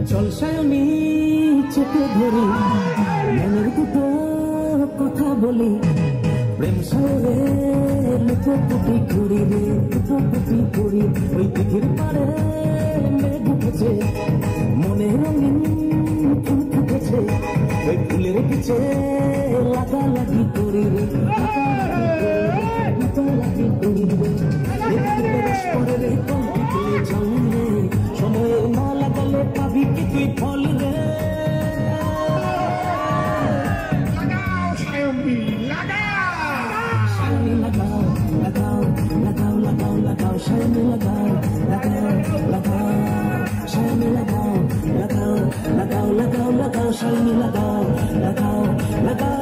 চল সায়নী চেপে ধরি মনের দুটো কথা বলি প্রেম সাগরে লুকোপুটি করি রে লুকোপুটি করি ওই দিঘির পারে মেঘ উঠেছে মনে রঙিন ফুল ফুটেছে ওই ফুলের পিছে লাগালাগি করি রে লাগালাগি করি রে রস পরে রে কলকি তুলে যাও রে সময় না লাগালে পাবি কি তুই ফল রে Shine lagao, lagao, lagao, shine lagao, lagao, lagao, lagao, lagao, shine lagao, lagao, lagao.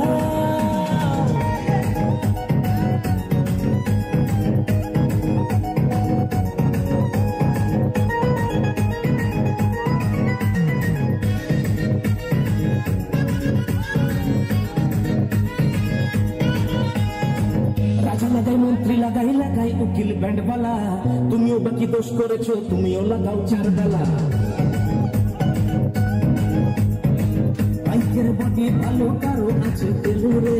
লাগাই মন্ত্রী লাগাই লাগাই উকিল ব্যান্ডওয়ালা তুমিও বাকি দোষ করেছো তুমিও লাগাও চার বেলা বাইকের বডি ভালো কারো আছে তেল রে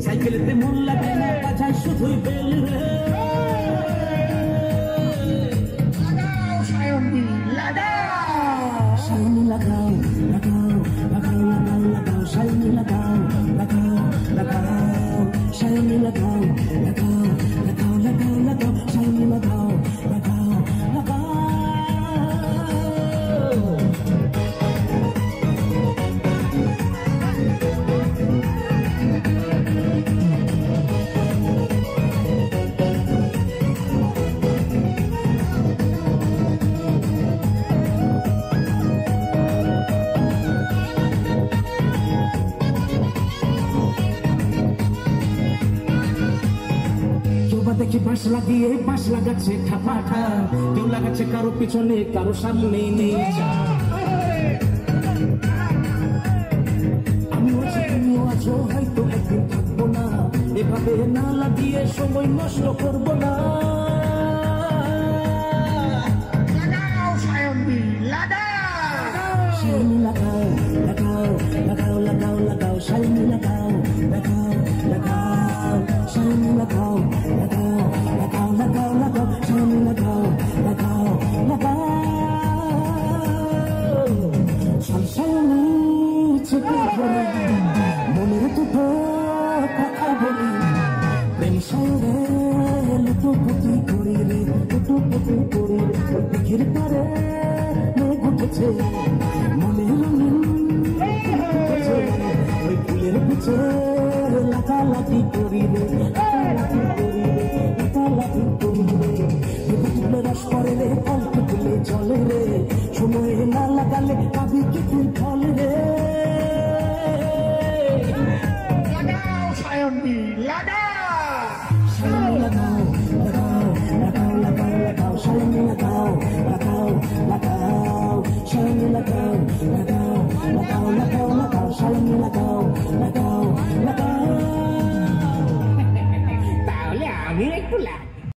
সাইকেলেতে মন লাগে না বাজায় শুধুই বেল রে লাগাও সায়নী লাগাও সায়নী লাগাও লাগাও লাগাও লাগাও লাগাও সায়নী লাগাও লাগাও লাগাও সায়নী লাগাও লাগাও লাগাও লাগাও লাগাও সায়নী লাগাও লাগাও লাগাও দেখি বাঁশ লাগিয়ে বাঁশ লাগাচ্ছে ঠাপাঠা কেউ লাগাচ্ছে কারো পিছনে কারো সামনে নেই আমিও আছি তুমিও আছো হয়তো একদিন থাকবো না এভাবে না লাগিয়ে সময় নষ্ট করবো না লাগাও সায়নী লাগাও সায়নী লাগাও লাগাও লাগাও লাগাও লাগাও সায়নী লাগাও লাগাও লাগাও সায়নী লাগাও লাগাও লাগাও লাগাও লাগাও সায়নী লাগাও লাগাও লাগাও চল সায়নী চেপে ধরি মনের দুটো কথা বলি প্রেম সাগরে লুকোপুটি করি রে লুকোপুটি করি ওই দিঘির পারে মেঘ উঠেছে মনে রঙিন ফুটেছে ওই ফুলের পিছে লাগালাগি করি রে লাগালাগি করি রে লাগালাগি করি রে রস করে রে কলকি তুলে চলে রে সময় না লাগালে